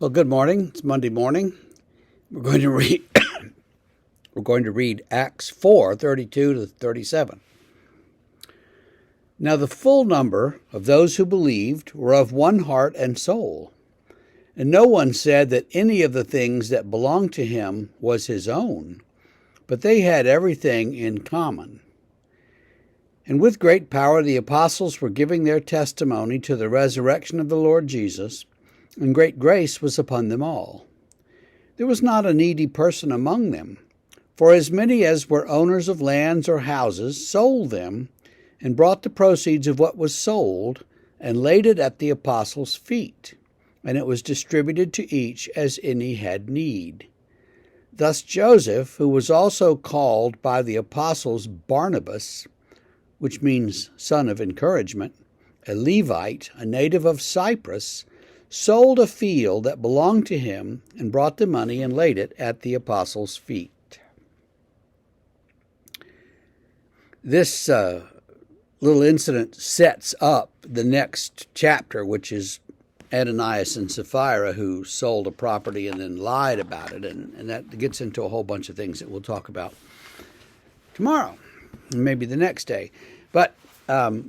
Well, good morning. It's Monday morning. We're going to read we're going to read Acts 4:32 to 37. Now the full number of those who believed were of one heart and soul, and no one said that any of the things that belonged to him was his own, but they had everything in common. And with great power the apostles were giving their testimony to the resurrection of the Lord Jesus, and great grace was upon them all. There was not a needy person among them, for as many as were owners of lands or houses sold them, and brought the proceeds of what was sold, and laid it at the apostles' feet, and it was distributed to each as any had need. Thus Joseph, who was also called by the apostles Barnabas, which means son of encouragement, a Levite, a native of Cyprus, sold a field that belonged to him and brought the money and laid it at the apostles' feet. This little incident sets up the next chapter, which is Ananias and Sapphira, who sold a property and then lied about it. And that gets into a whole bunch of things that we'll talk about tomorrow, and maybe the next day. But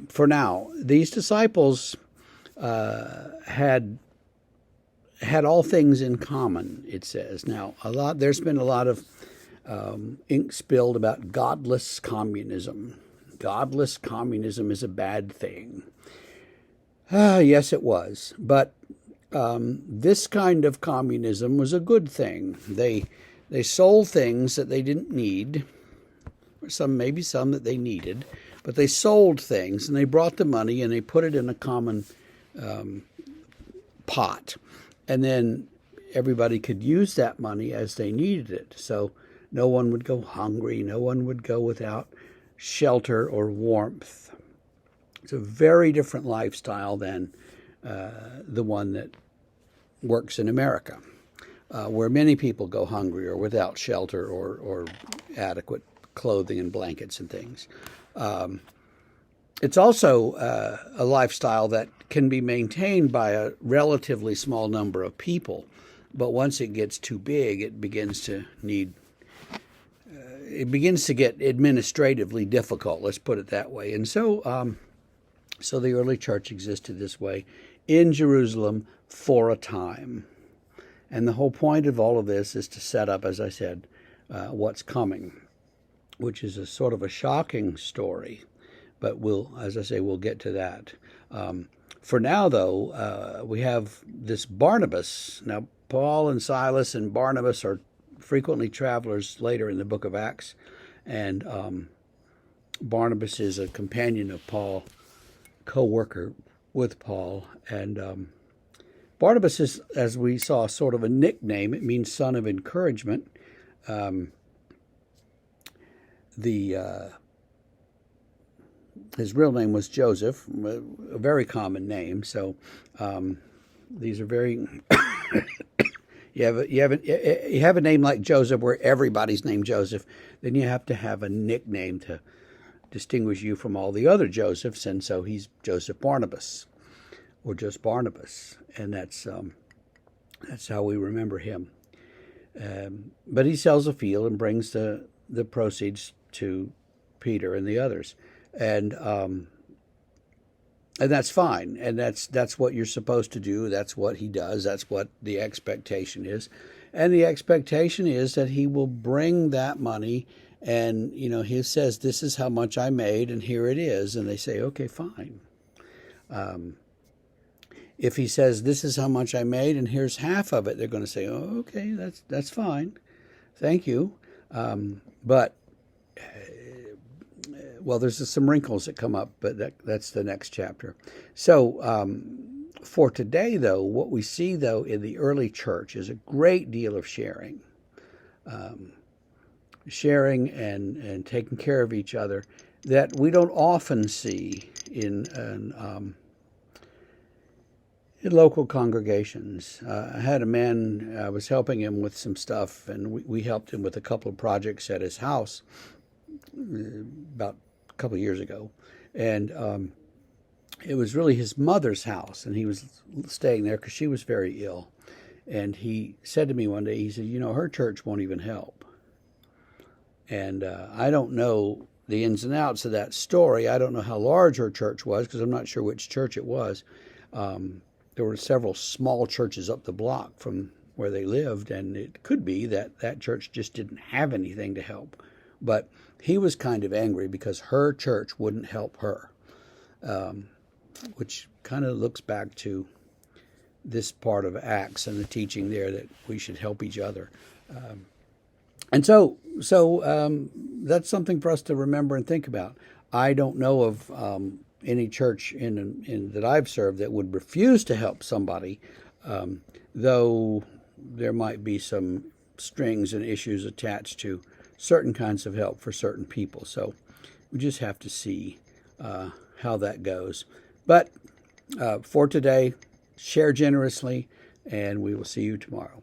for now, these disciples had all things in common, it says. Now, there's been a lot of ink spilled about godless communism. Godless communism is a bad thing. Yes, it was. But this kind of communism was a good thing. They sold things that they didn't need, or maybe some that they needed, but they sold things and they brought the money and they put it in a common pot. And then everybody could use that money as they needed it. So no one would go hungry. No one would go without shelter or warmth. It's a very different lifestyle than the one that works in America, where many people go hungry or without shelter or adequate clothing and blankets and things. It's also a lifestyle that can be maintained by a relatively small number of people, but once it gets too big, it begins to get administratively difficult. Let's put it that way. And so the early church existed this way in Jerusalem for a time. And the whole point of all of this is to set up, as I said, what's coming, which is a sort of a shocking story. But we'll get to that. For now, though, we have this Barnabas. Now, Paul and Silas and Barnabas are frequently travelers later in the book of Acts. And Barnabas is a companion of Paul, co-worker with Paul. And Barnabas is, as we saw, sort of a nickname. It means son of encouragement. His real name was Joseph, a very common name. So these are very. you have a name like Joseph, where everybody's named Joseph. Then you have to have a nickname to distinguish you from all the other Josephs, and so he's Joseph Barnabas, or just Barnabas, and that's how we remember him. But he sells a field and brings the proceeds to Peter and the others. And that's fine, and that's what you're supposed to do. That's what he does. That's what the expectation is, and the expectation is that he will bring that money, and he says, "This is how much I made, and here it is," and they say, "Okay, fine." If he says, "This is how much I made, and here's half of it," they're going to say, "Oh, okay, that's fine, thank you," but. Well, there's some wrinkles that come up, but that's the next chapter. So for today, though, what we see, though, in the early church is a great deal of sharing. Sharing and taking care of each other that we don't often see in local congregations. I had a man, I was helping him with some stuff, and we helped him with a couple of projects at his house about a couple of years ago. And it was really his mother's house, and he was staying there because she was very ill. And he said to me one day, he said, her church won't even help. And I don't know the ins and outs of that story. I don't know how large her church was, because I'm not sure which church it was. There were several small churches up the block from where they lived, and it could be that that church just didn't have anything to help. But he was kind of angry because her church wouldn't help her, which kind of looks back to this part of Acts and the teaching there that we should help each other. And so that's something for us to remember and think about. I don't know of any church in that I've served that would refuse to help somebody, though there might be some strings and issues attached to certain kinds of help for certain people. So we just have to see how that goes. But for today, share generously, and we will see you tomorrow.